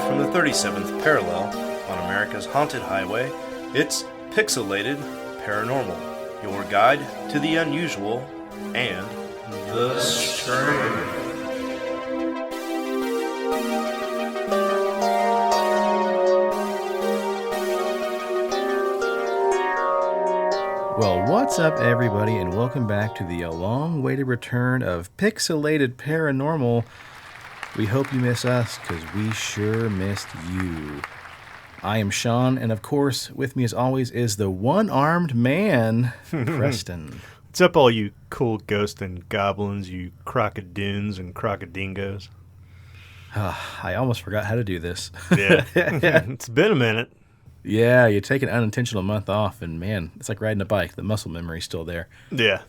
from the 37th parallel on America's haunted highway, it's Pixelated Paranormal, your guide to the unusual and the strange. Well, what's up, everybody, and welcome back to the long-awaited return of Pixelated Paranormal. We hope you miss us, because we sure missed you. I am Shawn, and of course, with me as always is the one-armed man, Preston. What's up, all you cool ghosts and goblins, you crocodoons and crocodingos? I almost forgot how to do this. Yeah, it's been a minute. Yeah, you take an unintentional month off, and man, it's like riding a bike. The muscle memory's still there. Yeah.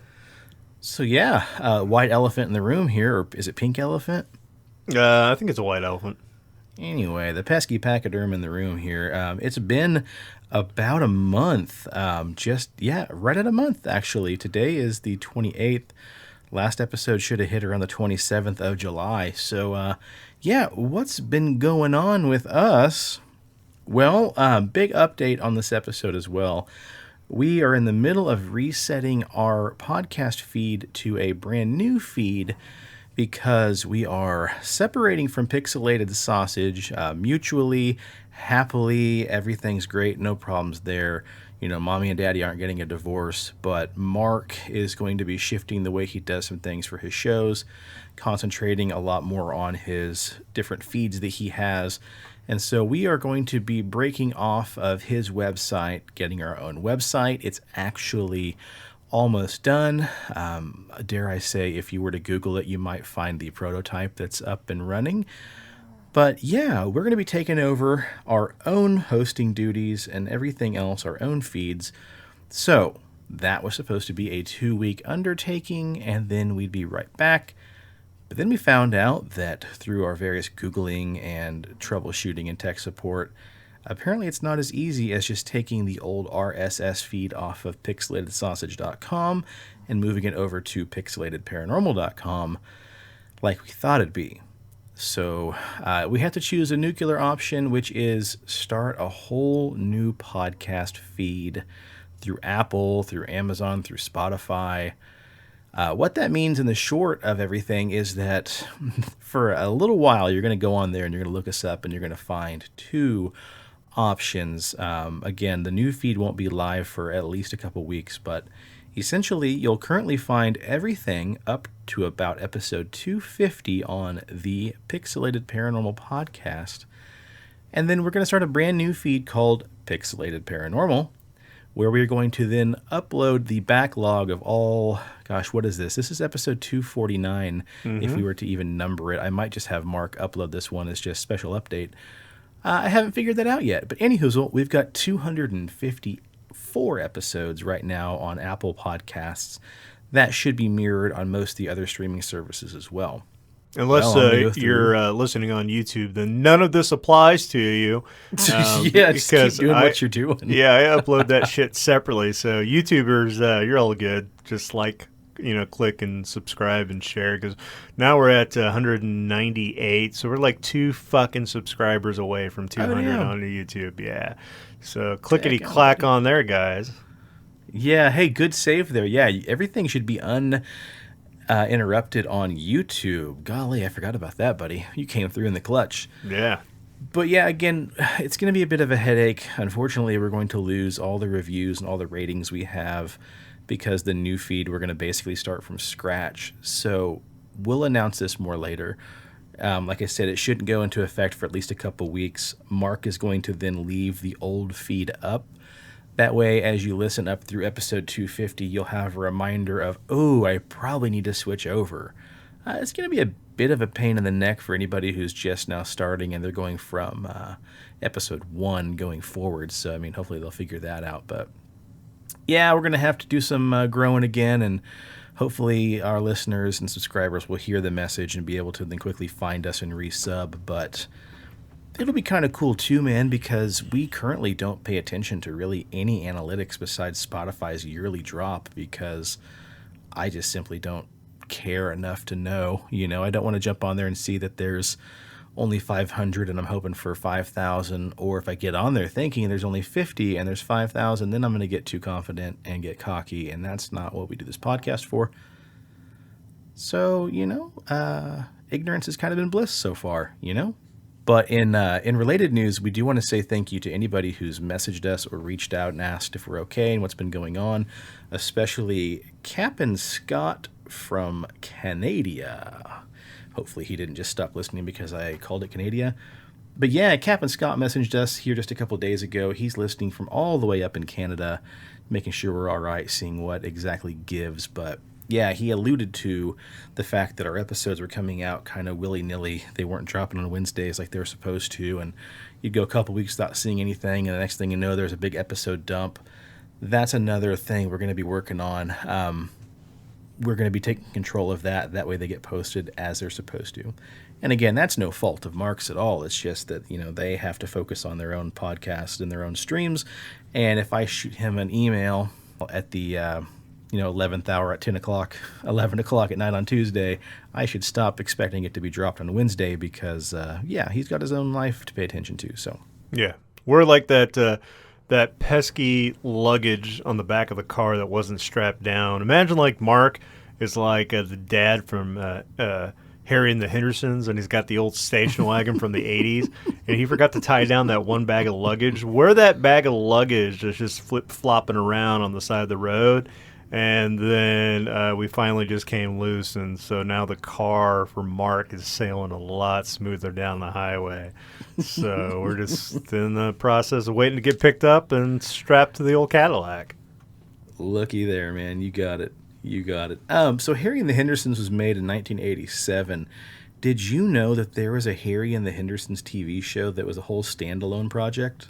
So yeah, white elephant in the room here, or is it pink elephant? I think it's a white elephant. Anyway, the pesky pachyderm in the room here. It's been about a month. Right at a month, actually. Today is the 28th. Last episode should have hit around the 27th of July. So, what's been going on with us? Well, big update on this episode as well. We are in the middle of resetting our podcast feed to a brand new feed because we are separating from Pixelated Sausage mutually, happily. Everything's great, no problems there. You know, mommy and daddy aren't getting a divorce, but Mark is going to be shifting the way he does some things for his shows, concentrating a lot more on his different feeds that he has. And so we are going to be breaking off of his website, getting our own website. It's actually almost done. Dare I say, if you were to Google it, you might find the prototype that's up and running. But yeah, we're going to be taking over our own hosting duties and everything else, our own feeds. So that was supposed to be a 2-week undertaking, and then we'd be right back. But then we found out that through our various Googling and troubleshooting and tech support, apparently it's not as easy as just taking the old RSS feed off of pixelatedsausage.com and moving it over to pixelatedparanormal.com like we thought it'd be. So we had to choose a nuclear option, which is start a whole new podcast feed through Apple, through Amazon, through Spotify. What that means in the short of everything is that for a little while, you're going to go on there and you're going to look us up and you're going to find two options. Again, the new feed won't be live for at least a couple weeks, but essentially you'll currently find everything up to about episode 250 on the Pixelated Paranormal podcast. And then we're going to start a brand new feed called Pixelated Paranormal, where we're going to then upload the backlog of all, what is this? This is episode 249, if we were to even number it. I might just have Mark upload this one as just special update. I haven't figured that out yet. But anywho, we've got 254 episodes right now on Apple Podcasts. That should be mirrored on most of the other streaming services as well. Unless you're listening on YouTube, then none of this applies to you. Just keep doing what you're doing. Yeah, I upload that shit separately. So YouTubers, you're all good. Just click and subscribe and share, because now we're at 198. So we're like 2 fucking subscribers away from 200 on YouTube. Yeah. So clickety-clack on there, guys. Yeah, hey, good save there. Yeah, everything should be interrupted on YouTube. Golly, I forgot about that, buddy. You came through in the clutch. Yeah. But yeah, again, it's going to be a bit of a headache. Unfortunately, we're going to lose all the reviews and all the ratings we have because the new feed, we're going to basically start from scratch. So we'll announce this more later. Like I said, it shouldn't go into effect for at least a couple weeks. Mark is going to then leave the old feed up. That way, as you listen up through episode 250, you'll have a reminder of, I probably need to switch over. It's going to be a bit of a pain in the neck for anybody who's just now starting and they're going from episode 1 going forward. So, hopefully they'll figure that out. But, yeah, we're going to have to do some growing again, and hopefully our listeners and subscribers will hear the message and be able to then quickly find us and resub. But it'll be kind of cool too, man, because we currently don't pay attention to really any analytics besides Spotify's yearly drop, because I just simply don't care enough to know. I don't want to jump on there and see that there's only 500 and I'm hoping for 5,000, or if I get on there thinking there's only 50 and there's 5,000, then I'm going to get too confident and get cocky, and that's not what we do this podcast for. So, ignorance has kind of been bliss so far, But in related news, we do want to say thank you to anybody who's messaged us or reached out and asked if we're okay and what's been going on, especially Captain Scott from Canada. Hopefully he didn't just stop listening because I called it Canada. But yeah, Captain Scott messaged us here just a couple of days ago. He's listening from all the way up in Canada, making sure we're all right, seeing what exactly gives. But yeah, he alluded to the fact that our episodes were coming out kind of willy-nilly. They weren't dropping on Wednesdays like they were supposed to, and you'd go a couple weeks without seeing anything, and the next thing you know, there's a big episode dump. That's another thing we're going to be working on. We're going to be taking control of that. That way they get posted as they're supposed to. And again, that's no fault of Mark's at all. It's just that, they have to focus on their own podcast and their own streams. And if I shoot him an email at the 11th hour at 10 o'clock, 11 o'clock at night on Tuesday, I should stop expecting it to be dropped on Wednesday because, he's got his own life to pay attention to. So yeah, we're like that pesky luggage on the back of the car that wasn't strapped down. Imagine like Mark is like the dad from Harry and the Hendersons, and he's got the old station wagon from the 80s, and he forgot to tie down that one bag of luggage. We're that bag of luggage that's just flip-flopping around on the side of the road. And then we finally just came loose, and so now the car for Mark is sailing a lot smoother down the highway. So we're just in the process of waiting to get picked up and strapped to the old Cadillac. Looky there, man. You got it. So Harry and the Hendersons was made in 1987. Did you know that there was a Harry and the Hendersons TV show that was a whole standalone project?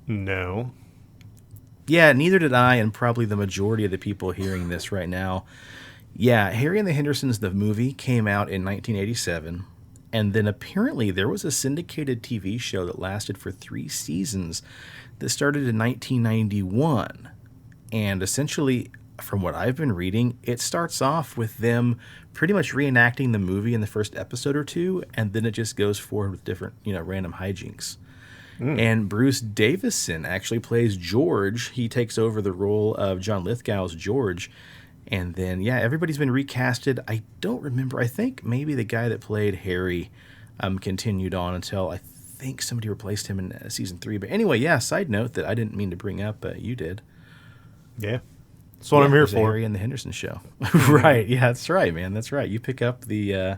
No. Yeah, neither did I, and probably the majority of the people hearing this right now. Yeah, Harry and the Hendersons, the movie, came out in 1987, and then apparently there was a syndicated TV show that lasted for 3 seasons that started in 1991. And essentially, from what I've been reading, it starts off with them pretty much reenacting the movie in the first episode or two, and then it just goes forward with different, random hijinks. And Bruce Davison actually plays George. He takes over the role of John Lithgow's George. And then, everybody's been recasted. I don't remember. I think maybe the guy that played Harry continued on until I think somebody replaced him in season 3. But anyway, side note that I didn't mean to bring up, but you did. Yeah. That's what I'm here for. Harry and the Henderson show. Right. Yeah, that's right, man. That's right. You pick up the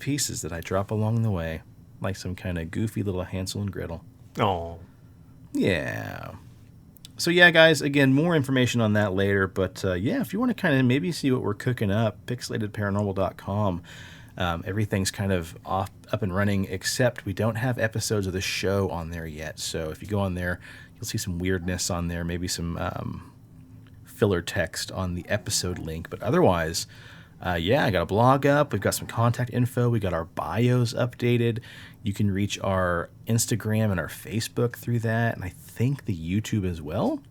pieces that I drop along the way. Like some kind of goofy little Hansel and Gretel. Oh. Yeah. So, guys, again, more information on that later. But, if you want to kind of maybe see what we're cooking up, pixelatedparanormal.com. Everything's kind of up and running, except we don't have episodes of the show on there yet. So if you go on there, you'll see some weirdness on there, maybe some filler text on the episode link. But otherwise... I got a blog up. We've got some contact info. We got our bios updated. You can reach our Instagram and our Facebook through that, and I think the YouTube as well.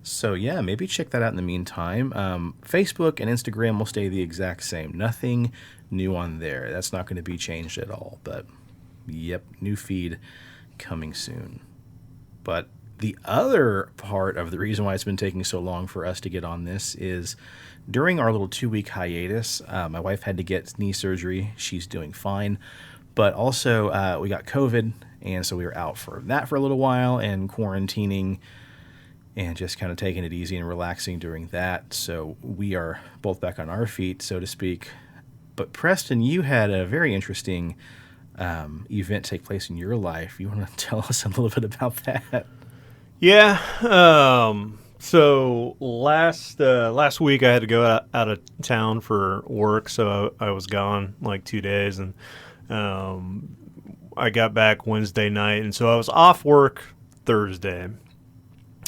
So, maybe check that out in the meantime. Facebook and Instagram will stay the exact same. Nothing new on there. That's not going to be changed at all. But, new feed coming soon. But the other part of the reason why it's been taking so long for us to get on this is during our little 2-week hiatus, my wife had to get knee surgery. She's doing fine. But also, we got COVID, and so we were out for that for a little while and quarantining and just kind of taking it easy and relaxing during that. So we are both back on our feet, so to speak. But Preston, you had a very interesting event take place in your life. You want to tell us a little bit about that? Yeah. So last week I had to go out of town for work, so I was gone like 2 days, and I got back Wednesday night, and so I was off work Thursday,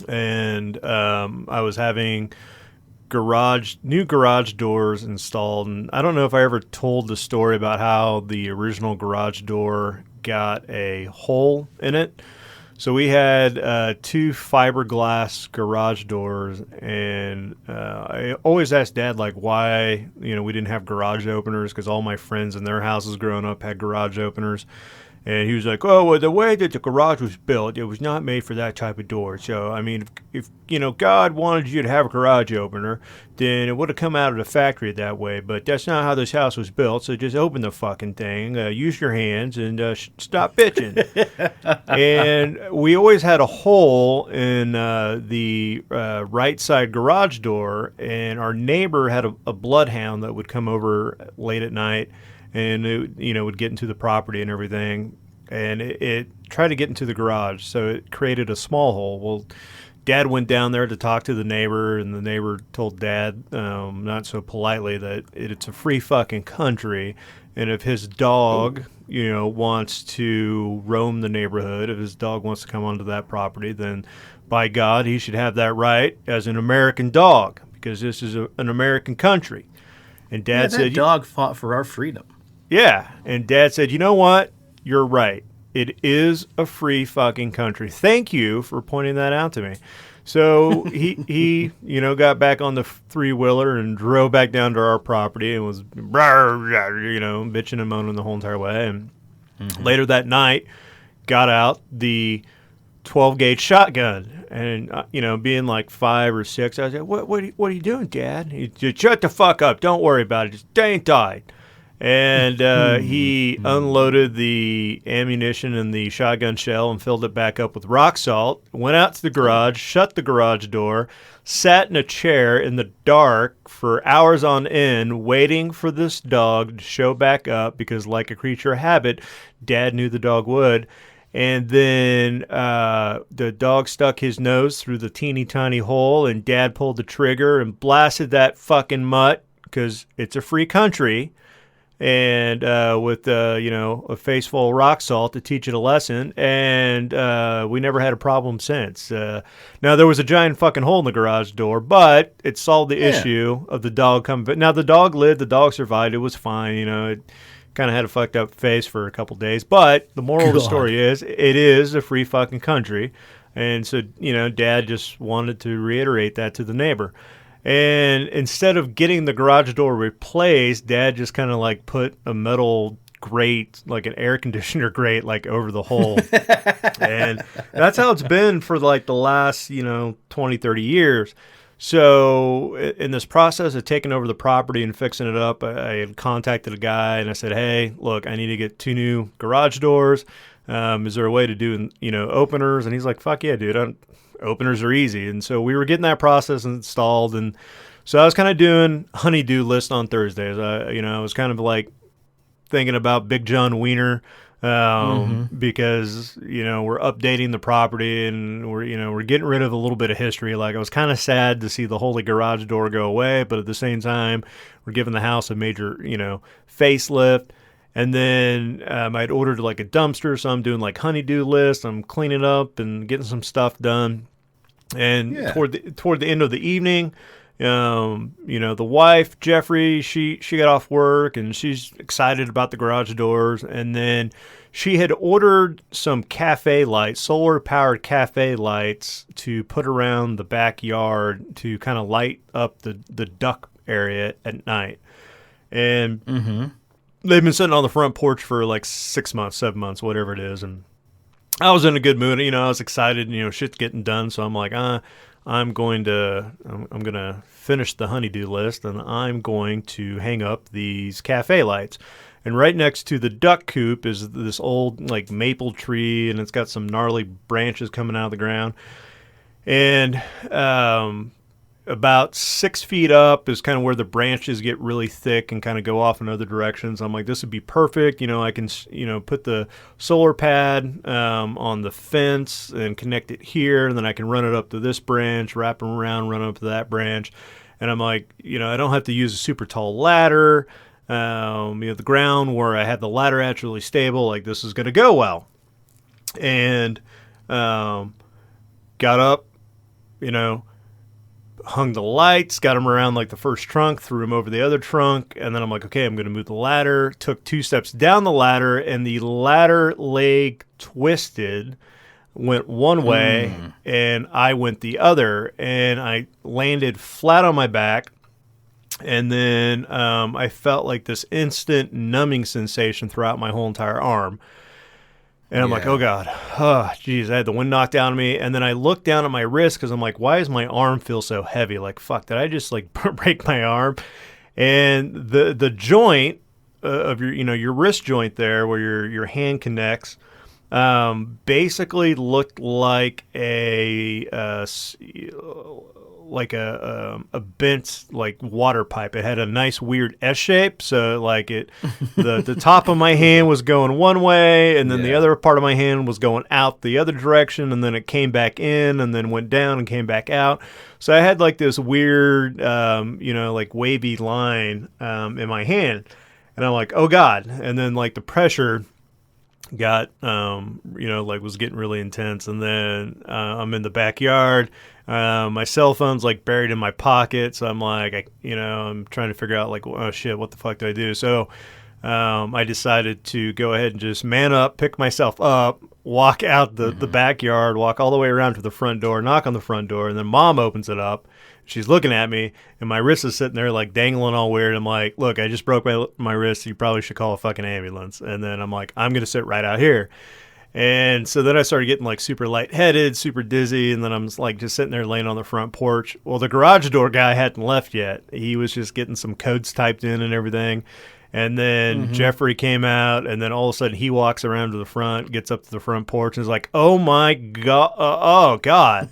and I was having new garage doors installed, and I don't know if I ever told the story about how the original garage door got a hole in it. So we had 2 fiberglass garage doors, and I always asked Dad, like, why, we didn't have garage openers, because all my friends in their houses growing up had garage openers. And he was like, oh, well, the way that the garage was built, it was not made for that type of door. So, I mean, if God wanted you to have a garage opener, then it would have come out of the factory that way. But that's not how this house was built. So just open the fucking thing, use your hands, and stop bitching. And we always had a hole in the right side garage door. And our neighbor had a bloodhound that would come over late at night. And it, would get into the property and everything, and it tried to get into the garage, so it created a small hole. Well, Dad went down there to talk to the neighbor, and the neighbor told Dad, not so politely, that it's a free fucking country, and if his dog, wants to roam the neighborhood, if his dog wants to come onto that property, then by God, he should have that right as an American dog, because this is an American country. And Dad said, dog fought for our freedom. Yeah, and Dad said, you know what? You're right. It is a free fucking country. Thank you for pointing that out to me. So he got back on the 3-wheeler and drove back down to our property and was, bitching and moaning the whole entire way. And later that night, got out the 12-gauge shotgun. And, being like 5 or 6, I said, what are you doing, Dad? He said, shut the fuck up. Don't worry about it. Just ain't died. And he unloaded the ammunition in the shotgun shell and filled it back up with rock salt, went out to the garage, shut the garage door, sat in a chair in the dark for hours on end, waiting for this dog to show back up because, like a creature of habit, Dad knew the dog would. And then the dog stuck his nose through the teeny tiny hole, and Dad pulled the trigger and blasted that fucking mutt because it's a free country. And with a face full of rock salt to teach it a lesson, and we never had a problem since. Now there was a giant fucking hole in the garage door, but it solved the issue of the dog coming. But now the dog lived, the dog survived. It was fine. It kind of had a fucked up face for a couple days. But the moral of the story is, it is a free fucking country, and so Dad just wanted to reiterate that to the neighbor. And instead of getting the garage door replaced, Dad just kind of like put a metal grate, like an air conditioner grate, like over the hole. And that's how it's been for like the last, 20, 30 years. So in this process of taking over the property and fixing it up, I had contacted a guy and I said, hey, look, I need to get 2 new garage doors. Is there a way to do, openers? And he's like, fuck yeah, dude. Openers are easy. And so we were getting that process installed. And so I was kind of doing honeydew list on Thursdays. I was kind of like thinking about Big John Wiener, because, we're updating the property and we're getting rid of a little bit of history. Like I was kind of sad to see the holy garage door go away, but at the same time, we're giving the house a major, facelift. And then I'd ordered like a dumpster, so I'm doing like honeydew list. I'm cleaning up and getting some stuff done. And toward the end of the evening, the wife, Jeffrey, she got off work and she's excited about the garage doors. And then she had ordered some cafe lights, solar-powered cafe lights to put around the backyard to kind of light up the duck area at night. And they've been sitting on the front porch for like 6 months, 7 months, whatever it is. And I was in a good mood. I was excited, shit's getting done. So I'm like, I'm going to finish the honeydew list and I'm going to hang up these cafe lights. And right next to the duck coop is this old like maple tree, and it's got some gnarly branches coming out of the ground. And about 6 feet up is kind of where the branches get really thick and kind of go off in other directions. I'm like, this would be perfect. I can, put the solar pad on the fence and connect it here. And then I can run it up to this branch, wrap it around, run up to that branch. And I'm like, I don't have to use a super tall ladder. The ground where I had the ladder at really stable. Like, this is going to go well. And got up, hung the lights, got them around like the first trunk, threw them over the other trunk, and then I'm like, okay, I'm going to move the ladder. Took 2 steps down the ladder, and the ladder leg twisted went one way and I went the other, and I landed flat on my back. And then I felt like this instant numbing sensation throughout my whole entire arm. And I'm like, oh, God. Oh, geez, I had the wind knocked down on me. And then I looked down at my wrist because I'm like, why does my arm feel so heavy? Like, fuck, did I just, like, break my arm? And the joint of your wrist joint there where your hand connects basically looked like a bent like water pipe. It had a nice weird S shape, so like the top of my hand was going one way, and then the other part of my hand was going out the other direction, and then it came back in, and then went down and came back out. So I had like this weird, like wavy line in my hand, and I'm like, oh God! And then like the pressure got was getting really intense, and then I'm in the backyard. My cell phone's like buried in my pocket, so I'm like, I'm trying to figure out like, oh shit, what the fuck do I do? So I decided to go ahead and just man up, pick myself up, walk out the backyard, walk all the way around to the front door, knock on the front door, and then Mom opens it up. She's looking at me, and my wrist is sitting there like dangling all weird. I'm like, look, I just broke my wrist. You probably should call a fucking ambulance. And then I'm like, I'm going to sit right out here. And so then I started getting like super lightheaded, super dizzy, and then I'm like just sitting there laying on the front porch. Well, the garage door guy hadn't left yet. He was just getting some codes typed in and everything. And then Jeffrey came out, and then all of a sudden he walks around to the front, gets up to the front porch, and is like, oh my God, oh God.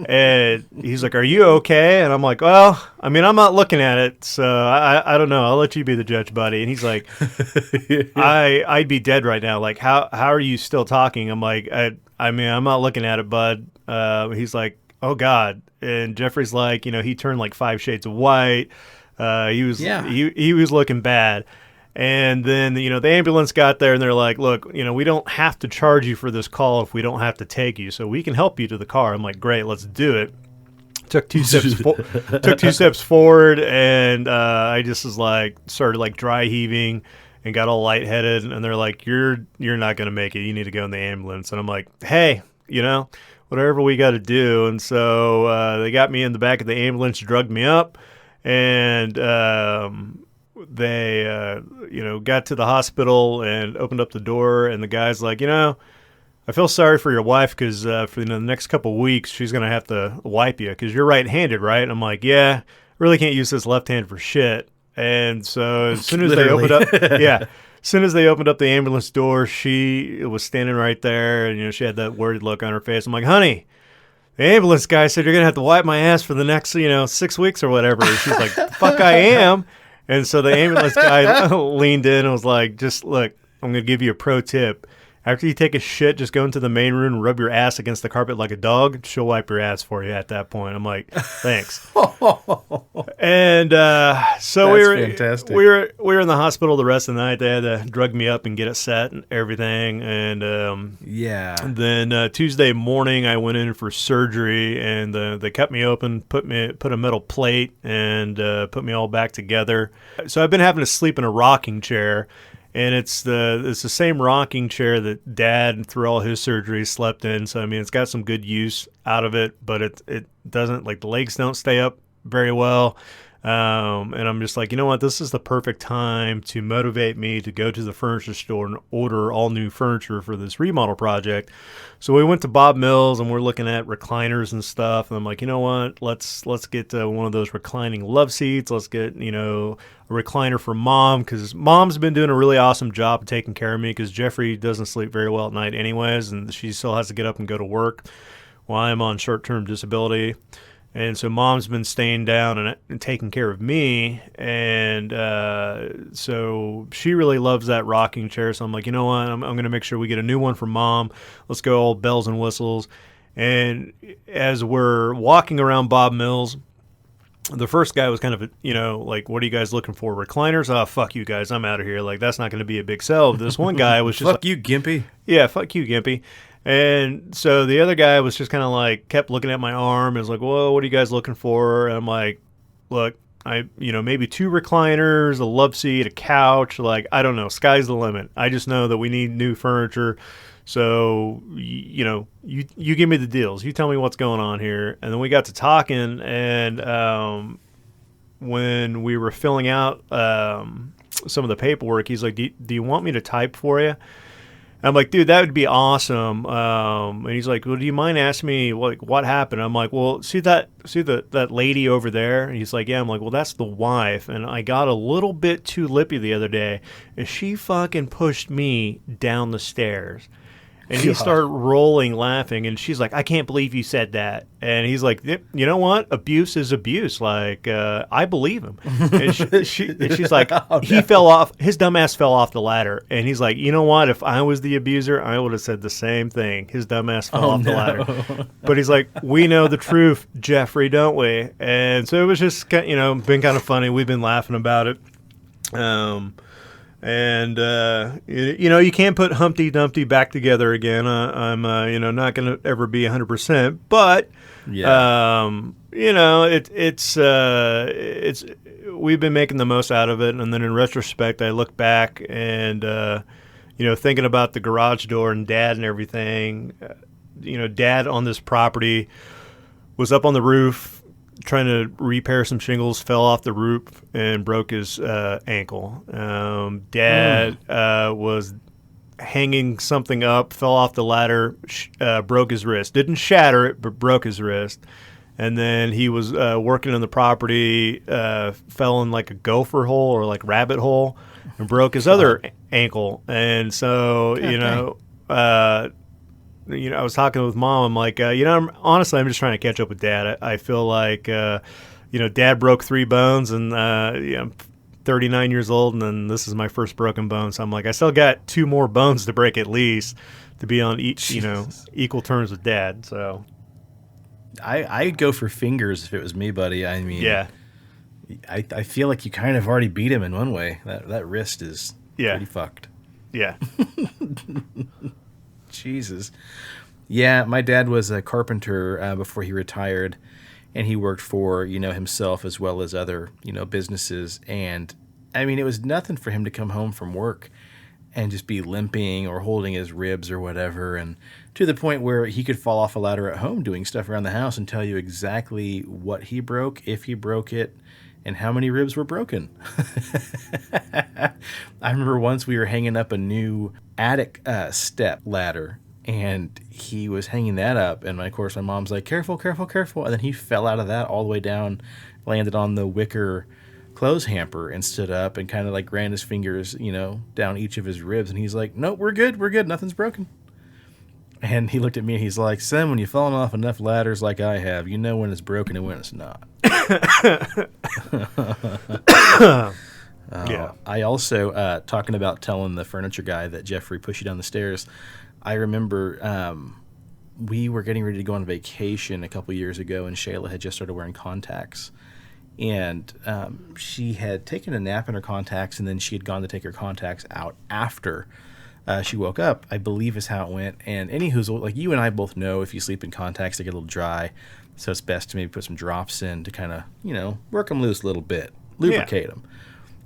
And he's like, are you okay? And I'm like, well, I mean, I'm not looking at it, so I don't know. I'll let you be the judge, buddy. And he's like, I'd be dead right now. Like, how are you still talking? I'm like, I mean, I'm not looking at it, bud. He's like, oh God. And Jeffrey's like, he turned like 5 shades of white. He was looking bad. And then, the ambulance got there, and they're like, look, we don't have to charge you for this call if we don't have to take you, so we can help you to the car. I'm like, great, let's do it. Took two steps forward, and I just was like, started like dry heaving and got all lightheaded, and they're like, you're not going to make it. You need to go in the ambulance. And I'm like, hey, whatever we got to do. And so they got me in the back of the ambulance, drugged me up. And they, got to the hospital and opened up the door, and the guy's like, I feel sorry for your wife because for the next couple of weeks she's gonna have to wipe you because you're right-handed, right? And I'm like, yeah, really can't use this left hand for shit. And so as soon as they opened up, as soon as they opened up the ambulance door, she was standing right there, and she had that worried look on her face. I'm like, honey. The ambulance guy said you're going to have to wipe my ass for the next, 6 weeks or whatever. And she's like, fuck, I am. And so the ambulance guy leaned in and was like, just look, I'm going to give you a pro tip. After you take a shit, just go into the main room and rub your ass against the carpet like a dog. She'll wipe your ass for you at that point. I'm like, thanks. And so we were in the hospital the rest of the night. They had to drug me up and get it set and everything. And then Tuesday morning I went in for surgery, and they cut me open, put a metal plate, and put me all back together. So I've been having to sleep in a rocking chair. And it's the same rocking chair that Dad, through all his surgeries, slept in. So, I mean, it's got some good use out of it, but it doesn't, like, the legs don't stay up very well. And I'm just like, you know what? This is the perfect time to motivate me to go to the furniture store and order all new furniture for this remodel project. So we went to Bob Mills, and we're looking at recliners and stuff. And I'm like, you know what? Let's get one of those reclining love seats. Let's get, a recliner for Mom, because Mom's been doing a really awesome job of taking care of me, because Jeffrey doesn't sleep very well at night anyways, and she still has to get up and go to work while I'm on short-term disability. And so Mom's been staying down and taking care of me, and so she really loves that rocking chair. So I'm like, you know what? I'm going to make sure we get a new one for Mom. Let's go all bells and whistles. And as we're walking around Bob Mills, the first guy was kind of, like, what are you guys looking for? Recliners? Oh, fuck you guys. I'm out of here. Like, that's not going to be a big sell. This one guy was just fuck you, Gimpy. Yeah, fuck you, Gimpy. And so the other guy was just kind of like, kept looking at my arm and was like, whoa, what are you guys looking for? And I'm like, look, maybe 2 recliners, a love seat, a couch. Like, I don't know. Sky's the limit. I just know that we need new furniture. So, you give me the deals. You tell me what's going on here. And then we got to talking, and when we were filling out some of the paperwork, he's like, do you want me to type for you? I'm like, dude, that would be awesome. And he's like, well, do you mind asking me what happened? I'm like, well, see that lady over there? And he's like, yeah. I'm like, well, that's the wife. And I got a little bit too lippy the other day, and she fucking pushed me down the stairs. And he started rolling, laughing, and she's like, I can't believe you said that. And he's like, you know what? Abuse is abuse. Like, I believe him. And she's like, he fell off. His dumbass fell off the ladder. And he's like, you know what? If I was the abuser, I would have said the same thing. His dumbass fell off the ladder. But he's like, we know the truth, Jeffrey, don't we? And so it was just, been kind of funny. We've been laughing about it. And you can't put Humpty Dumpty back together again. I'm not going to ever be 100%, but it's we've been making the most out of it. And then in retrospect, I look back and thinking about the garage door and Dad and everything. Dad on this property was up on the roof trying to repair some shingles, fell off the roof and broke his ankle. Dad was hanging something up, fell off the ladder, broke his wrist. Didn't shatter it, but broke his wrist. And then he was working on the property, fell in like a gopher hole or like rabbit hole, and broke his other ankle. And so, I was talking with Mom. I'm like, honestly, I'm just trying to catch up with Dad. I feel like, Dad broke 3 bones, and I'm 39 years old, and then this is my first broken bone. So I'm like, I still got 2 more bones to break at least to be on equal terms with Dad. So I'd go for fingers if it was me, buddy. I mean, yeah, I feel like you kind of already beat him in one way. That wrist is pretty fucked. Yeah. Jesus. Yeah, my dad was a carpenter before he retired, and he worked for, himself as well as other, businesses. And, I mean, it was nothing for him to come home from work and just be limping or holding his ribs or whatever, and to the point where he could fall off a ladder at home doing stuff around the house and tell you exactly what he broke, if he broke it, and how many ribs were broken. I remember once we were hanging up a new attic step ladder, and he was hanging that up, and of course my mom's like, careful, careful, careful, and then he fell out of that all the way down, landed on the wicker clothes hamper and stood up and kind of like ran his fingers, down each of his ribs, and he's like, nope, we're good, nothing's broken. And he looked at me and he's like, son, when you've fallen off enough ladders like I have, you know when it's broken and when it's not. Yeah. I also, talking about telling the furniture guy that Jeffrey pushed you down the stairs, I remember we were getting ready to go on vacation a couple years ago, and Shayla had just started wearing contacts. And she had taken a nap in her contacts, and then she had gone to take her contacts out after she woke up, I believe is how it went. And anywho's, like you and I both know, if you sleep in contacts, they get a little dry. So it's best to maybe put some drops in to kind of, work them loose a little bit, lubricate them.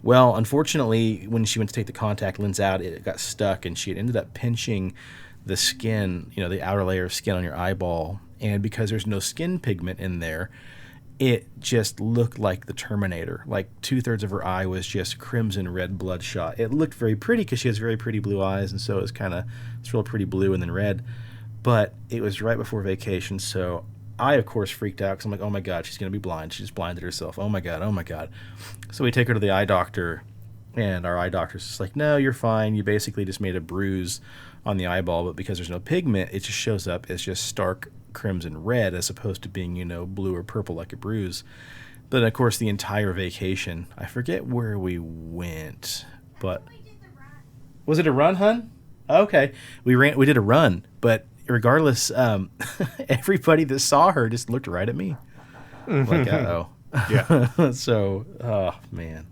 Well, unfortunately, when she went to take the contact lens out, it got stuck, and she had ended up pinching the skin, the outer layer of skin on your eyeball. And because there's no skin pigment in there, it just looked like the Terminator. Like 2/3 of her eye was just crimson red bloodshot. It looked very pretty because she has very pretty blue eyes, and so it's real pretty blue and then red. But it was right before vacation, so I, of course, freaked out because I'm like, oh my God, she's going to be blind. She just blinded herself. Oh my God, oh my God. So we take her to the eye doctor, and our eye doctor's just like, no, you're fine. You basically just made a bruise on the eyeball, but because there's no pigment, it just shows up as just stark crimson red as opposed to being, blue or purple like a bruise. But of course, the entire vacation, I forget where we went, but was it a run, hun? Okay, we did a run, but regardless, everybody that saw her just looked right at me. Like, uh-oh. Yeah. So, oh man,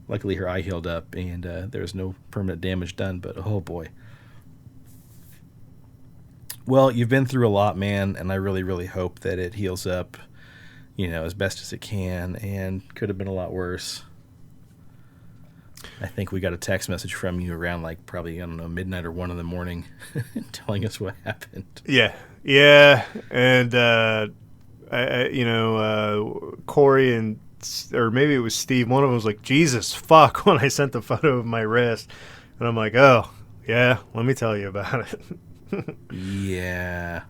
luckily her eye healed up, and there was no permanent damage done, but oh boy. Well, you've been through a lot, man, and I really, really hope that it heals up, as best as it can, and could have been a lot worse. I think we got a text message from you around like probably, I don't know, midnight or 1 a.m. telling us what happened. Yeah. Yeah. And, Corey and, or maybe it was Steve, one of them was like, Jesus, fuck, when I sent the photo of my wrist. And I'm like, oh, yeah, let me tell you about it. Yeah.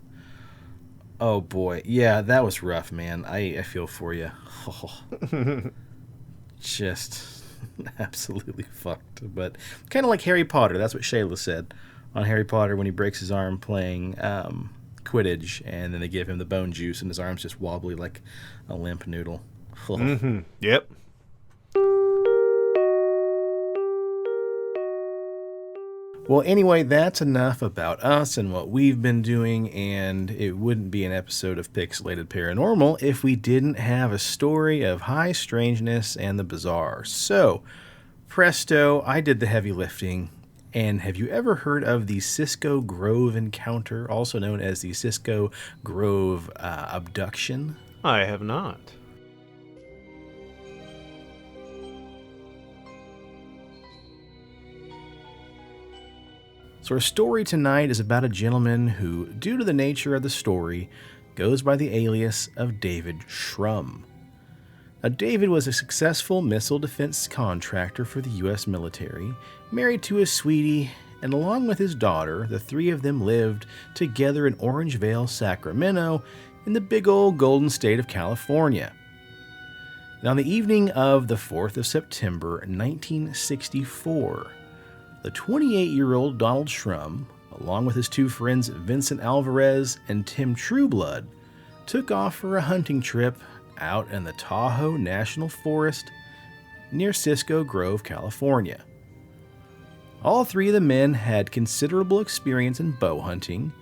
Oh, boy. Yeah, that was rough, man. I feel for you. Oh. Just absolutely fucked. But kind of like Harry Potter. That's what Shayla said on Harry Potter when he breaks his arm playing Quidditch, and then they give him the bone juice, and his arm's just wobbly like a limp noodle. Oh. Mm-hmm. Yep. Well, anyway, that's enough about us and what we've been doing, and it wouldn't be an episode of Pixelated Paranormal if we didn't have a story of high strangeness and the bizarre. So, presto, I did the heavy lifting. And have you ever heard of the Cisco Grove Encounter, also known as the Cisco Grove Abduction? I have not. So our story tonight is about a gentleman who, due to the nature of the story, goes by the alias of David Shrum. Now, David was a successful missile defense contractor for the U.S. military, married to his sweetie, and along with his daughter, the three of them lived together in Orangevale, Sacramento, in the big old golden state of California. Now, on the evening of the 4th of September, 1964, the 28-year-old Donald Shrum, along with his two friends Vincent Alvarez and Tim Trueblood, took off for a hunting trip out in the Tahoe National Forest near Cisco Grove, California. All three of the men had considerable experience in bow hunting,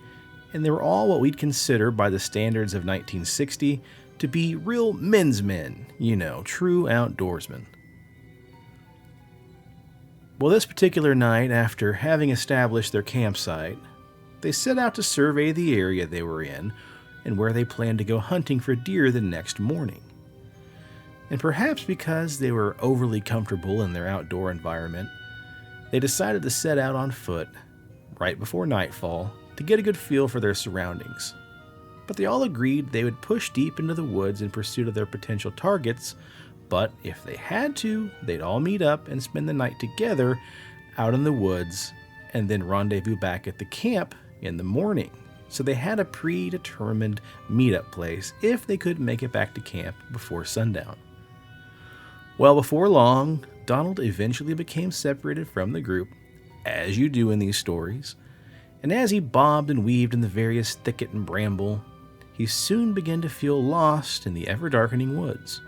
and they were all what we'd consider by the standards of 1960 to be real men's men, true outdoorsmen. Well, this particular night, after having established their campsite, they set out to survey the area they were in and where they planned to go hunting for deer the next morning. And perhaps because they were overly comfortable in their outdoor environment, they decided to set out on foot right before nightfall to get a good feel for their surroundings. But they all agreed they would push deep into the woods in pursuit of their potential targets, but if they had to, they'd all meet up and spend the night together out in the woods and then rendezvous back at the camp in the morning. So they had a predetermined meetup place if they could make it back to camp before sundown. Well, before long, Donald eventually became separated from the group, as you do in these stories, and as he bobbed and weaved in the various thicket and bramble, he soon began to feel lost in the ever-darkening woods.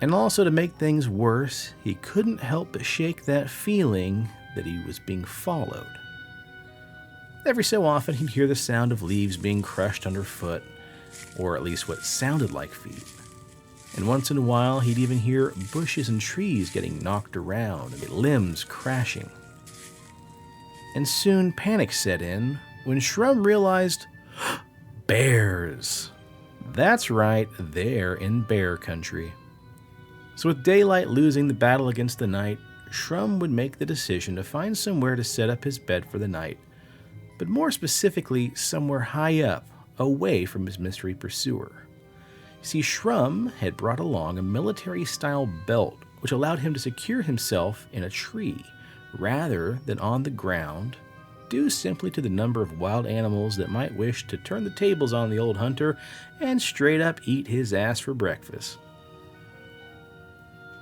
And also, to make things worse, he couldn't help but shake that feeling that he was being followed. Every so often, he'd hear the sound of leaves being crushed underfoot, or at least what sounded like feet. And once in a while, he'd even hear bushes and trees getting knocked around and limbs crashing. And soon panic set in when Shrum realized, bears! That's right, they're in bear country. So with daylight losing the battle against the night, Shrum would make the decision to find somewhere to set up his bed for the night, but more specifically, somewhere high up, away from his mystery pursuer. See, Shrum had brought along a military-style belt which allowed him to secure himself in a tree rather than on the ground, due simply to the number of wild animals that might wish to turn the tables on the old hunter and straight up eat his ass for breakfast.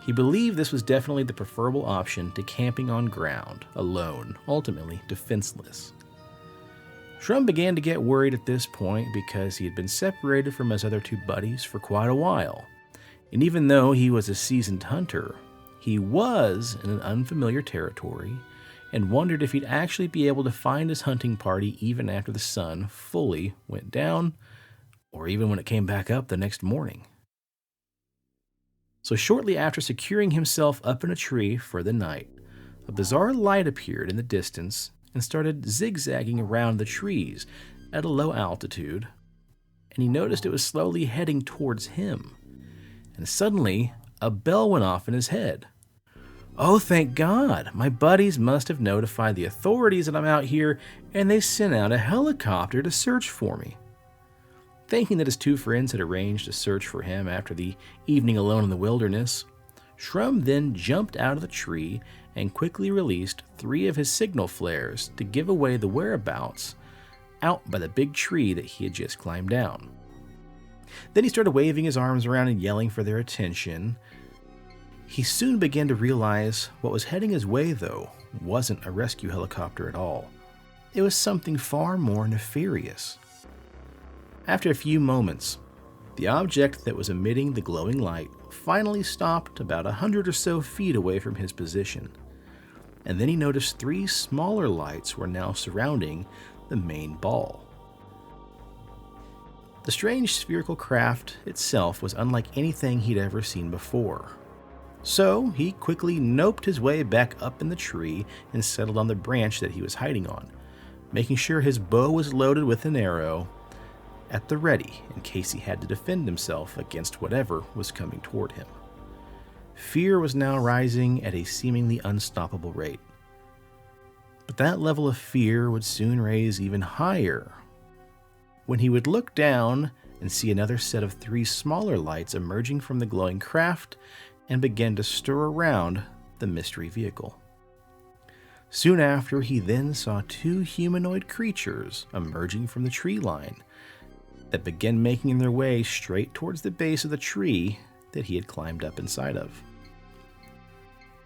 He believed this was definitely the preferable option to camping on ground, alone, ultimately defenseless. Shrum began to get worried at this point because he had been separated from his other two buddies for quite a while. And even though he was a seasoned hunter, he was in an unfamiliar territory and wondered if he'd actually be able to find his hunting party even after the sun fully went down, or even when it came back up the next morning. So shortly after securing himself up in a tree for the night, a bizarre light appeared in the distance and started zigzagging around the trees at a low altitude, and he noticed it was slowly heading towards him. And suddenly, a bell went off in his head. "Oh, thank God. My buddies must have notified the authorities that I'm out here, and they sent out a helicopter to search for me." Thinking that his two friends had arranged a search for him after the evening alone in the wilderness, Shrum then jumped out of the tree and quickly released 3 of his signal flares to give away the whereabouts out by the big tree that he had just climbed down. Then he started waving his arms around and yelling for their attention. He soon began to realize what was heading his way, though, wasn't a rescue helicopter at all. It was something far more nefarious. After a few moments, the object that was emitting the glowing light finally stopped about 100 or so feet away from his position, and then he noticed 3 smaller lights were now surrounding the main ball. The strange spherical craft itself was unlike anything he'd ever seen before. So he quickly noped his way back up in the tree and settled on the branch that he was hiding on, making sure his bow was loaded with an arrow at the ready in case he had to defend himself against whatever was coming toward him. Fear was now rising at a seemingly unstoppable rate. But that level of fear would soon raise even higher when he would look down and see another set of 3 smaller lights emerging from the glowing craft and begin to stir around the mystery vehicle. Soon after, he then saw 2 humanoid creatures emerging from the tree line that began making their way straight towards the base of the tree that he had climbed up inside of.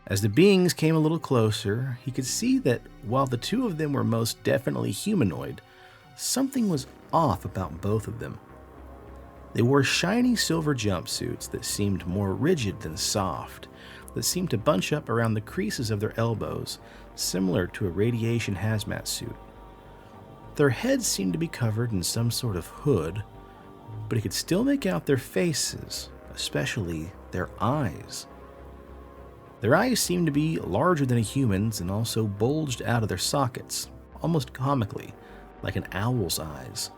As the beings came a little closer, he could see that while the 2 of them were most definitely humanoid, something was off about both of them. They wore shiny silver jumpsuits that seemed more rigid than soft, that seemed to bunch up around the creases of their elbows, similar to a radiation hazmat suit. Their heads seemed to be covered in some sort of hood, but he could still make out their faces, especially their eyes. Their eyes seemed to be larger than a human's and also bulged out of their sockets, almost comically, like an owl's eyes.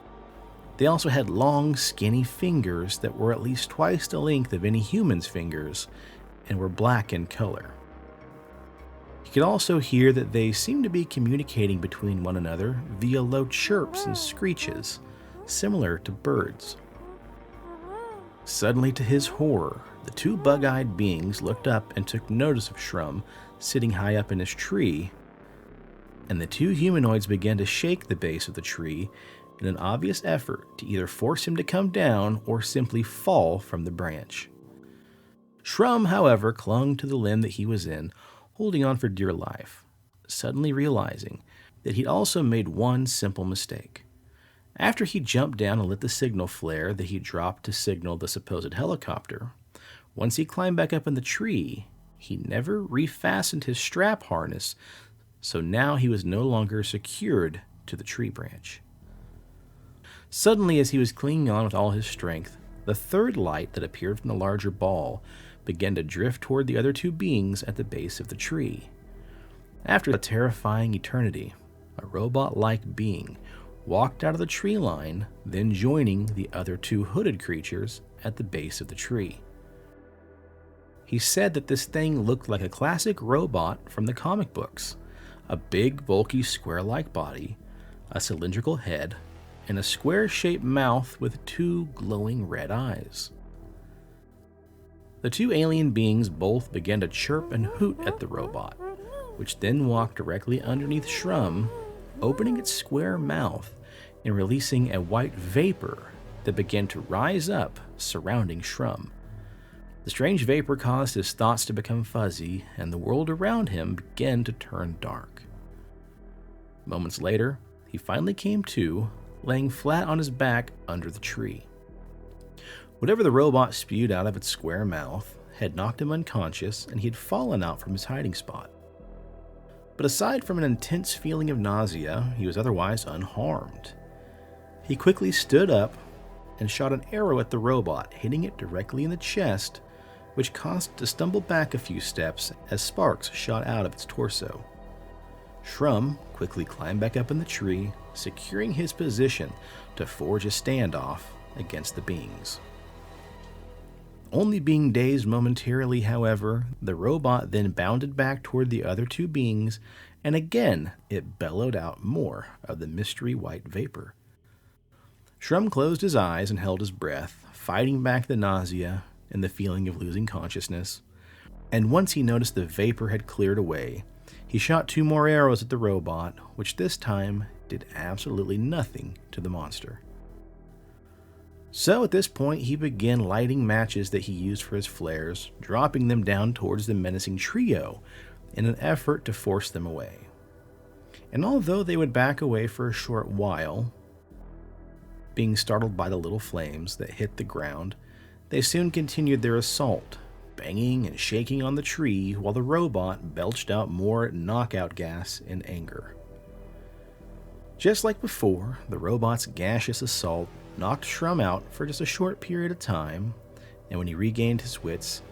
They also had long, skinny fingers that were at least twice the length of any human's fingers and were black in color. He could also hear that they seemed to be communicating between one another via low chirps and screeches, similar to birds. Suddenly, to his horror, the 2 bug-eyed beings looked up and took notice of Shrum sitting high up in his tree, and the 2 humanoids began to shake the base of the tree in an obvious effort to either force him to come down or simply fall from the branch. Shrum, however, clung to the limb that he was in, holding on for dear life, suddenly realizing that he'd also made one simple mistake. After he jumped down and lit the signal flare that he dropped to signal the supposed helicopter, once he climbed back up in the tree, he never refastened his strap harness, so now he was no longer secured to the tree branch. Suddenly, as he was clinging on with all his strength, the 3rd light that appeared from the larger ball began to drift toward the other 2 beings at the base of the tree. After a terrifying eternity, a robot-like being walked out of the tree line, then joining the other 2 hooded creatures at the base of the tree. He said that this thing looked like a classic robot from the comic books, a big, bulky, square-like body, a cylindrical head, and a square-shaped mouth with 2 glowing red eyes. The 2 alien beings both began to chirp and hoot at the robot, which then walked directly underneath Shrum, opening its square mouth and releasing a white vapor that began to rise up surrounding Shrum. The strange vapor caused his thoughts to become fuzzy, and the world around him began to turn dark. Moments later, he finally came to, laying flat on his back under the tree. Whatever the robot spewed out of its square mouth had knocked him unconscious, and he had fallen out from his hiding spot. But aside from an intense feeling of nausea, he was otherwise unharmed. He quickly stood up and shot an arrow at the robot, hitting it directly in the chest, which caused it to stumble back a few steps as sparks shot out of its torso. Shrum quickly climbed back up in the tree, securing his position to forge a standoff against the beings. Only being dazed momentarily, however, the robot then bounded back toward the other two beings, and again it bellowed out more of the mystery white vapor. Shrum closed his eyes and held his breath, fighting back the nausea and the feeling of losing consciousness. And once he noticed the vapor had cleared away, he shot 2 more arrows at the robot, which this time did absolutely nothing to the monster. So at this point, he began lighting matches that he used for his flares, dropping them down towards the menacing trio in an effort to force them away. And although they would back away for a short while, being startled by the little flames that hit the ground, they soon continued their assault, banging and shaking on the tree while the robot belched out more knockout gas in anger. Just like before, the robot's gaseous assault knocked Shrum out for just a short period of time, and when he regained his wits,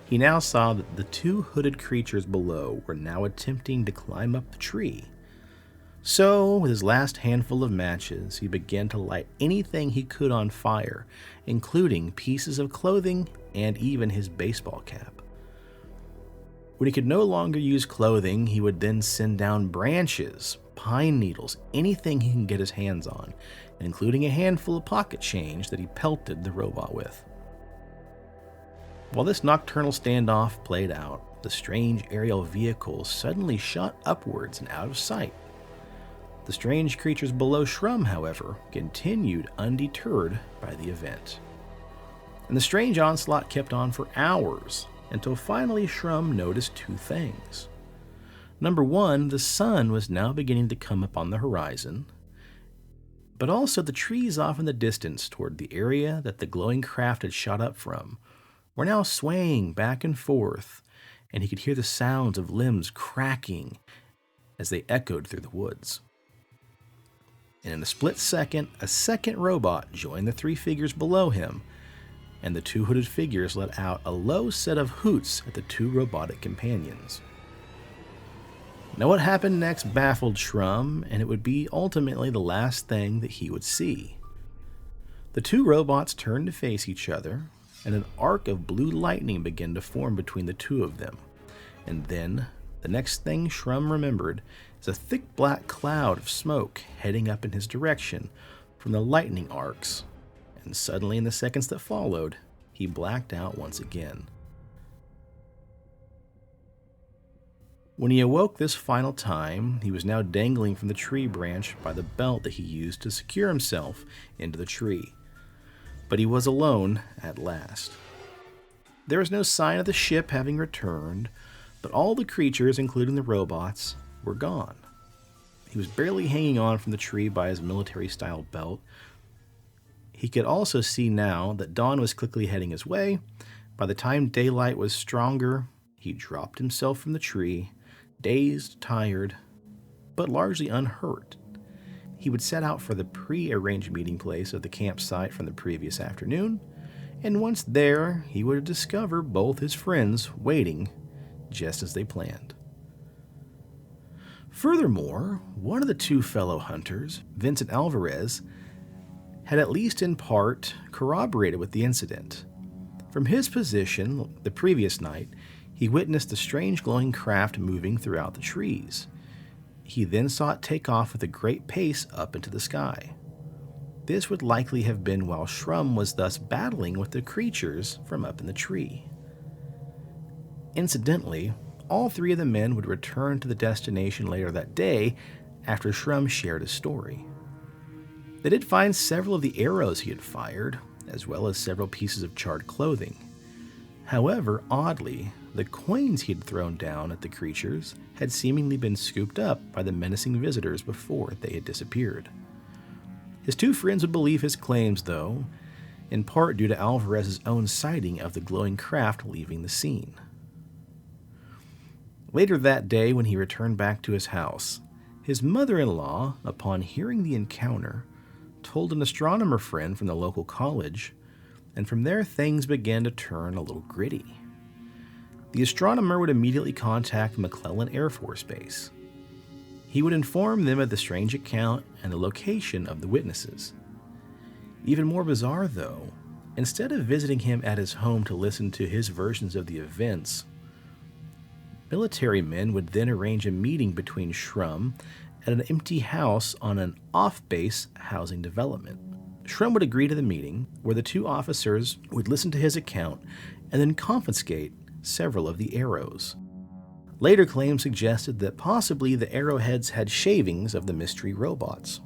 he now saw that the 2 hooded creatures below were now attempting to climb up the tree. So, with his last handful of matches, he began to light anything he could on fire, including pieces of clothing and even his baseball cap. When he could no longer use clothing, he would then send down branches, pine needles, anything he can get his hands on, including a handful of pocket change that he pelted the robot with. While this nocturnal standoff played out, the strange aerial vehicle suddenly shot upwards and out of sight. The strange creatures below Shrum, however, continued undeterred by the event. And the strange onslaught kept on for hours, until finally Shrum noticed 2 things. Number 1, the sun was now beginning to come up on the horizon, but also the trees off in the distance toward the area that the glowing craft had shot up from were now swaying back and forth, and he could hear the sounds of limbs cracking as they echoed through the woods. And in a split second, a second robot joined the 3 figures below him, and the 2 hooded figures let out a low set of hoots at the 2 robotic companions. Now what happened next baffled Shrum, and it would be ultimately the last thing that he would see. The 2 robots turned to face each other, and an arc of blue lightning began to form between the 2 of them. And then, the next thing Shrum remembered is a thick black cloud of smoke heading up in his direction from the lightning arcs, and suddenly in the seconds that followed, he blacked out once again. When he awoke this final time, he was now dangling from the tree branch by the belt that he used to secure himself into the tree. But he was alone at last. There was no sign of the ship having returned, but all the creatures, including the robots, were gone. He was barely hanging on from the tree by his military-style belt. He could also see now that dawn was quickly heading his way. By the time daylight was stronger, he dropped himself from the tree, dazed, tired, but largely unhurt. He would set out for the pre-arranged meeting place of the campsite from the previous afternoon, and once there, he would discover both his friends waiting just as they planned. Furthermore, one of the 2 fellow hunters, Vincent Alvarez, had at least in part corroborated with the incident. From his position the previous night, he witnessed the strange glowing craft moving throughout the trees. He then saw it take off with a great pace up into the sky. This would likely have been while Shrum was thus battling with the creatures from up in the tree. Incidentally, all 3 of the men would return to the destination later that day after Shrum shared his story. They did find several of the arrows he had fired, as well as several pieces of charred clothing. However, oddly, the coins he had thrown down at the creatures had seemingly been scooped up by the menacing visitors before they had disappeared. His 2 friends would believe his claims, though, in part due to Alvarez's own sighting of the glowing craft leaving the scene. Later that day, when he returned back to his house, his mother-in-law, upon hearing the encounter, told an astronomer friend from the local college, and from there things began to turn a little gritty. The astronomer would immediately contact McClellan Air Force Base. He would inform them of the strange account and the location of the witnesses. Even more bizarre, though, Instead of visiting him at his home to listen to his versions of the events, military men would then arrange a meeting between Shrum at an empty house on an off-base housing development. Shrum would agree to the meeting, where the two officers would listen to his account and then confiscate several of the arrows. Later claims suggested that possibly the arrowheads had shavings of the mystery robots.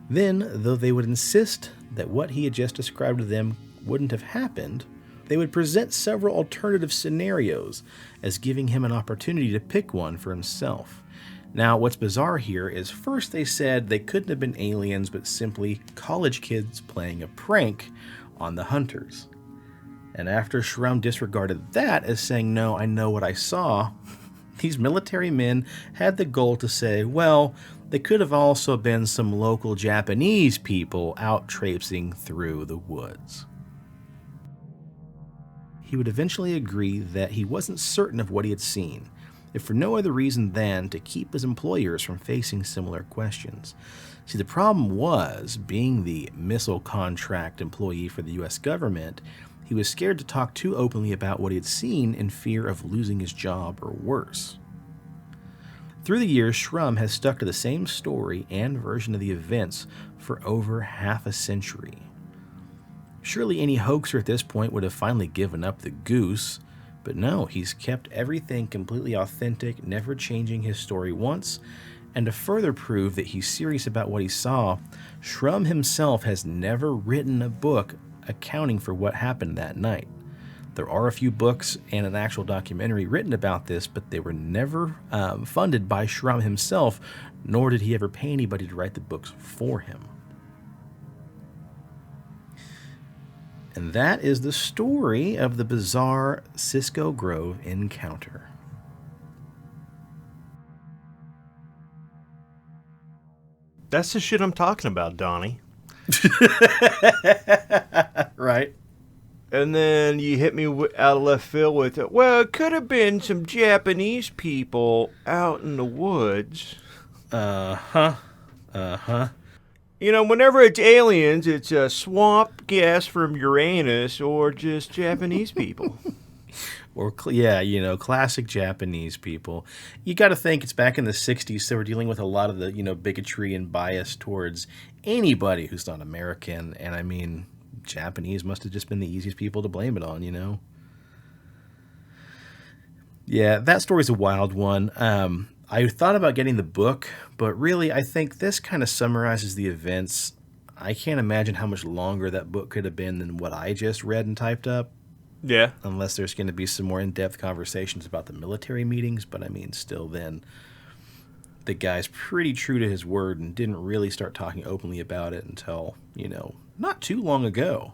Then, though they would insist that what he had just described to them wouldn't have happened, they would present several alternative scenarios as giving him an opportunity to pick one for himself. Now, what's bizarre here is first they said they couldn't have been aliens but simply college kids playing a prank on the hunters. And after Shrum disregarded that as saying, no, I know what I saw, these military men had the goal to say, well, they could have also been some local Japanese people out traipsing through the woods. He would eventually agree that he wasn't certain of what he had seen, if for no other reason than to keep his employers from facing similar questions. See, the problem was, being the missile contract employee for the U.S. government, he was scared to talk too openly about what he had seen in fear of losing his job or worse. Through the years, Shrum has stuck to the same story and version of the events for over half a century. Surely any hoaxer at this point would have finally given up the goose, but no, he's kept everything completely authentic, never changing his story once, and to further prove that he's serious about what he saw, Shrum himself has never written a book accounting for what happened that night. There are a few books and an actual documentary written about this, but they were never funded by Shrum himself, nor did he ever pay anybody to write the books for him. And that is the story of the bizarre Cisco Grove encounter. That's the shit I'm talking about, Donnie. Right. And then you hit me out of left field with it. Well, it could have been some Japanese people out in the woods. Uh-huh. You know, whenever it's aliens, it's a swamp gas from Uranus or just Japanese people. Or, classic Japanese people. You got to think it's back in the 60s, so we're dealing with a lot of the, bigotry and bias towards anybody who's not American. And I mean, Japanese must have just been the easiest people to blame it on, Yeah, that story's a wild one. I thought about getting the book, but really I think this kind of summarizes the events. I can't imagine how much longer that book could have been than what I just read and typed up. Yeah. Unless there's going to be some more in-depth conversations about the military meetings, but I mean, still then, the guy's pretty true to his word and didn't really start talking openly about it until, not too long ago.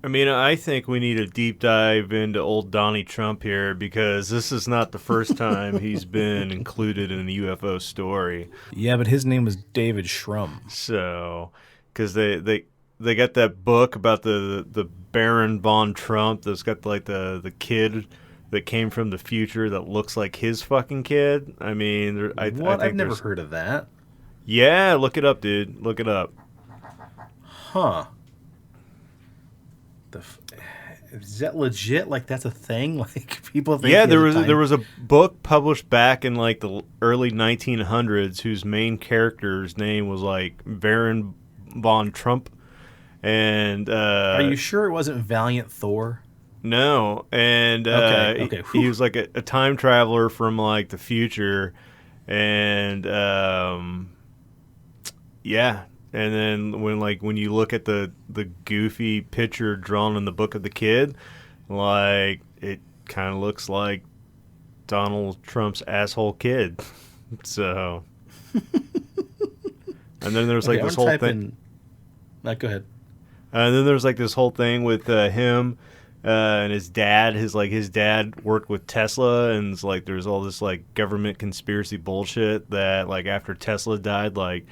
I mean, I think we need a deep dive into old Donnie Trump here because this is not the first time he's been included in a UFO story. Yeah, but his name was David Shrum. So, because they got that book about the Baron von Trump that's got like the kid that came from the future that looks like his fucking kid. I mean, I think I've never heard of that. Yeah, look it up, dude. Look it up. Huh. Is that legit? Like, that's a thing? Like, people think... Yeah, there was a book published back in like the early 1900s whose main character's name was like Baron von Trump. And are you sure it wasn't Valiant Thor? No, and okay. He was like a time traveler from like the future, and yeah. And then when you look at the goofy picture drawn in the book of the kid, like it kind of looks like Donald Trump's asshole kid. So, and then there's like this whole thing. Go ahead. And then there's like this whole thing with him and his dad. His dad worked with Tesla, and it's like there's all this like government conspiracy bullshit that like after Tesla died, like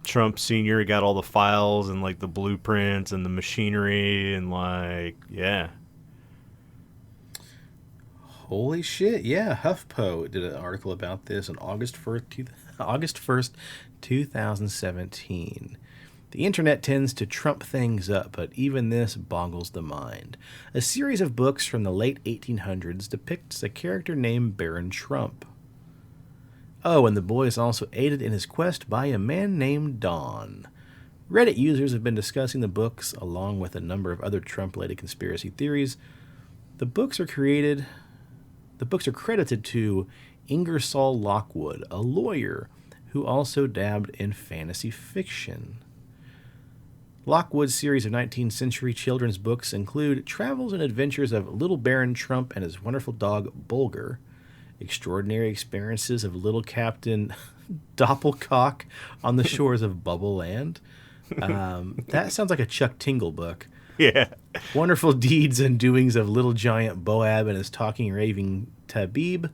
Trump Sr. got all the files and like the blueprints and the machinery and like, yeah. Holy shit, yeah. HuffPo did an article about this on August 1st, 2017. The internet tends to trump things up, but even this boggles the mind. A series of books from the late 1800s depicts a character named Baron Trump. Oh, and the boy is also aided in his quest by a man named Don. Reddit users have been discussing the books along with a number of other Trump-related conspiracy theories. The books are credited to Ingersoll Lockwood, a lawyer who also dabbed in fantasy fiction. Lockwood's series of 19th century children's books include Travels and Adventures of Little Baron Trump and His Wonderful Dog Bulger, Extraordinary Experiences of Little Captain Doppelcock on the Shores of Bubble Land. That sounds like a Chuck Tingle book. Yeah. Wonderful Deeds and Doings of Little Giant Boab and His Talking Raving Tabib,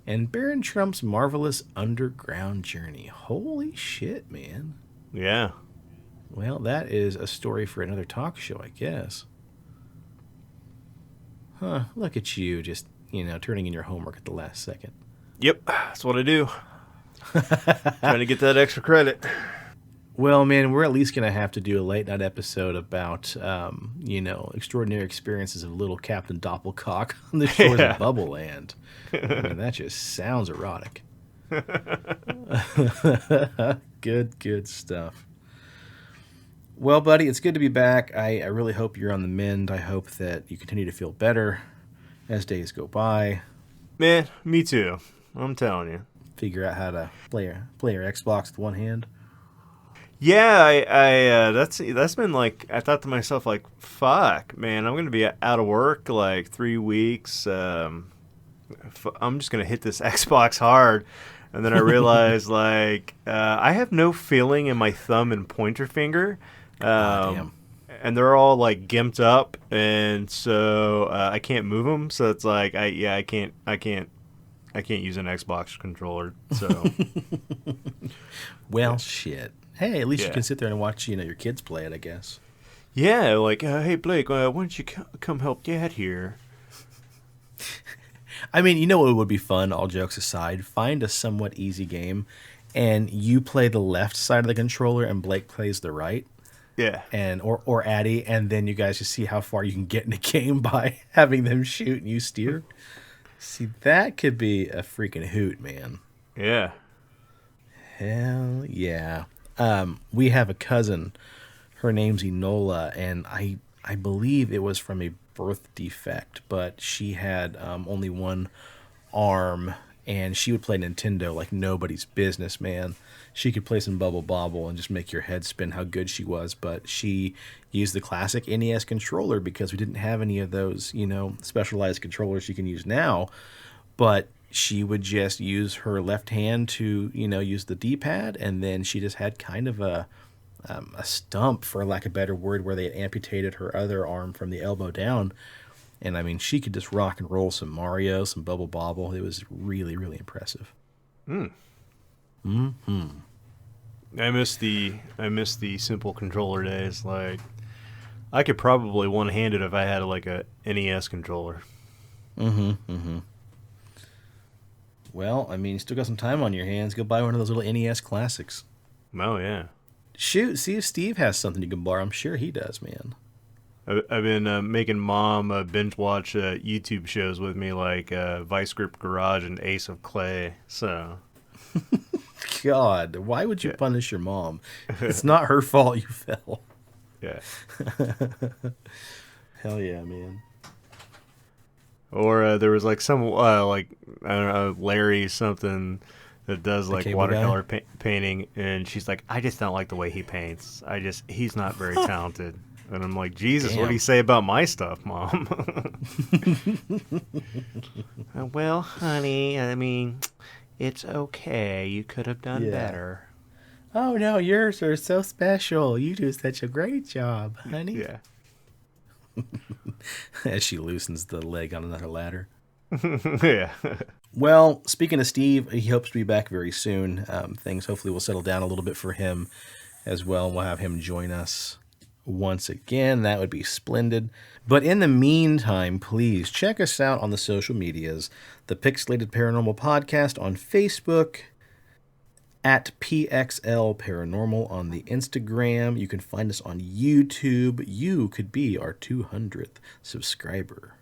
and Baron Trump's Marvelous Underground Journey. Holy shit, man. Yeah. Well, that is a story for another talk show, I guess. Huh, look at you, just, turning in your homework at the last second. Yep, that's what I do. Trying to get that extra credit. Well, man, we're at least going to have to do a late night episode about, extraordinary experiences of little Captain Doppelcock on the shores of Bubble Land. That just sounds erotic. Good stuff. Well, buddy, it's good to be back. I really hope you're on the mend. I hope that you continue to feel better as days go by. Man, me too. I'm telling you. Figure out how to play your Xbox with one hand. Yeah, I that's been like, I thought to myself, like, fuck, man, I'm going to be out of work like 3 weeks. I'm just going to hit this Xbox hard. And then I realized, like, I have no feeling in my thumb and pointer finger. Damn. And they're all, like, gimped up. And so I can't move them. So it's like, I can't use an Xbox controller. So. Well, shit. Hey, at least you can sit there and watch, your kids play it, I guess. Yeah, like, hey, Blake, why don't you come help Dad here? I mean, you know what would be fun, all jokes aside? Find a somewhat easy game, and you play the left side of the controller, and Blake plays the right. Yeah. Or Addie, and then you guys just see how far you can get in a game by having them shoot and you steer. See, that could be a freaking hoot, man. Yeah. Hell yeah. We have a cousin. Her name's Enola, and I believe it was from a birth defect, but she had only one arm, and she would play Nintendo like nobody's business, man. She could play some Bubble Bobble and just make your head spin how good she was, but she used the classic NES controller because we didn't have any of those, specialized controllers you can use now, but she would just use her left hand to, use the D-pad, and then she just had kind of a stump, for lack of a better word, where they had amputated her other arm from the elbow down. And, I mean, she could just rock and roll some Mario, some Bubble Bobble. It was really, really impressive. I miss the simple controller days. Like, I could probably one-hand it if I had, like, a NES controller. Well, I mean, you still got some time on your hands. Go buy one of those little NES classics. Oh, yeah. Shoot, see if Steve has something you can borrow. I'm sure he does, man. I've been making Mom binge watch YouTube shows with me, like Vice Grip Garage and Ace of Clay. So, God, why would you punish your mom? It's not her fault you fell. Yeah. Hell yeah, man. Or there was like some like, I don't know, Larry something that does like watercolor painting, and she's like, I just don't like the way he paints. He's not very talented. And I'm like, Jesus, Damn. What do you say about my stuff, Mom? Well, honey, I mean, it's okay. You could have done better. Oh, no, yours are so special. You do such a great job, honey. Yeah. As she loosens the leg on another ladder. Yeah. Well, speaking of Steve, he hopes to be back very soon. Things hopefully will settle down a little bit for him as well. We'll have him join us once again. That would be splendid. But in the meantime, please check us out on the social medias. The Pixelated Paranormal Podcast on Facebook, at PXL Paranormal on the Instagram. You can find us on YouTube. You could be our 200th subscriber.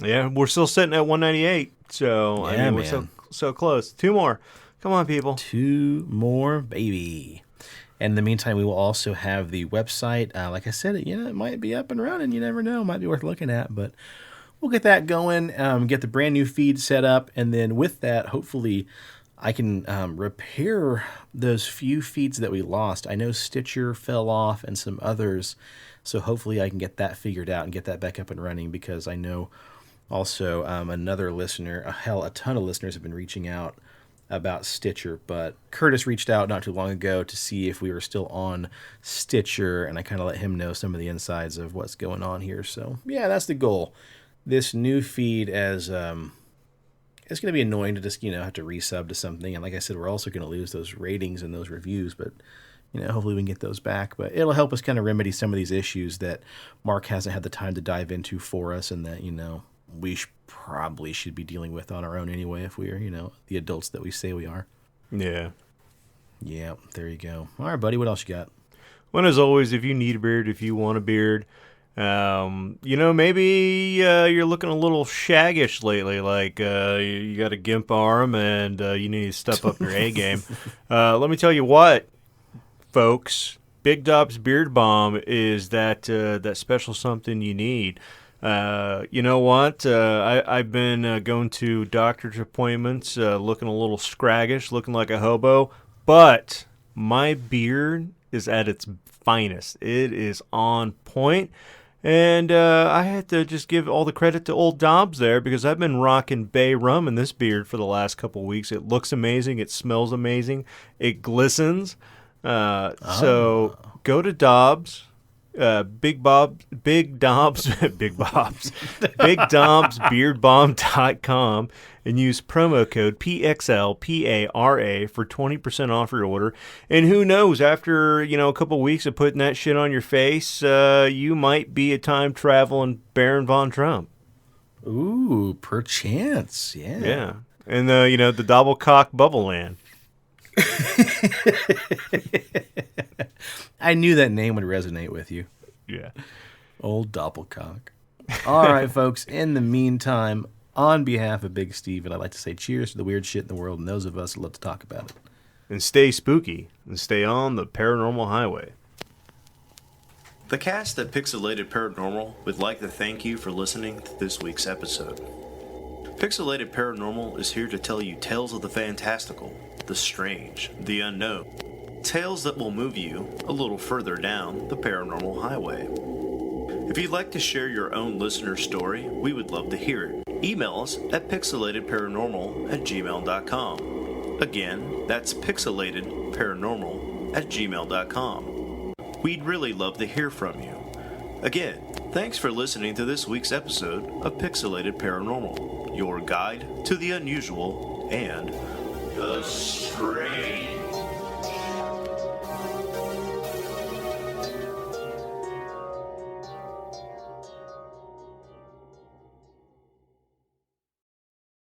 Yeah, we're still sitting at 198. So, Yeah, I mean, we're so close. 2 more. Come on, people. 2 more, baby. And in the meantime, we will also have the website. Like I said, it might be up and running. You never know. Might be worth looking at. But we'll get that going, get the brand new feed set up. And then with that, hopefully, I can repair those few feeds that we lost. I know Stitcher fell off and some others. So hopefully I can get that figured out and get that back up and running, because I know also another listener, a ton of listeners have been reaching out about Stitcher, but Curtis reached out not too long ago to see if we were still on Stitcher, and I kind of let him know some of the insides of what's going on here. So yeah, that's the goal. This new feed, as it's going to be annoying to just have to resub to something, and like I said, we're also going to lose those ratings and those reviews, but hopefully we can get those back. But it'll help us kind of remedy some of these issues that Mark hasn't had the time to dive into for us, and that we probably should be dealing with on our own anyway, if we are, the adults that we say we are. Yeah. Yeah, there you go. All right, buddy, what else you got? Well, as always, if you need a beard, if you want a beard, maybe you're looking a little shaggish lately, like you got a gimp arm and you need to step up your A game. Let me tell you what, folks, Big Dob's Beard Balm is that special something you need. You know what? I've been going to doctor's appointments, looking a little scraggish, looking like a hobo, but my beard is at its finest. It is on point, and I had to just give all the credit to old Dobbs there, because I've been rocking Bay rum in this beard for the last couple weeks. It looks amazing. It smells amazing. It glistens. So go to Dobbs. BigDobsBeardBalm.com and use promo code PXLPARA for 20% off your order. And who knows, after a couple weeks of putting that shit on your face, you might be a time traveling Baron von Trump. Ooh, perchance, yeah. Yeah, and the double cock bubble land. I knew that name would resonate with you. Yeah. Old Doppelcock. All right, folks. In the meantime, on behalf of Big Steve, I'd like to say cheers to the weird shit in the world and those of us who love to talk about it. And stay spooky and stay on the paranormal highway. The cast at Pixelated Paranormal would like to thank you for listening to this week's episode. Pixelated Paranormal is here to tell you tales of the fantastical, the strange, the unknown. Tales that will move you a little further down the paranormal highway. If you'd like to share your own listener story, we would love to hear it. Email us at pixelatedparanormal@gmail.com. Again, that's pixelatedparanormal@gmail.com. We'd really love to hear from you. Again, thanks for listening to this week's episode of Pixelated Paranormal, your guide to the unusual and the strange.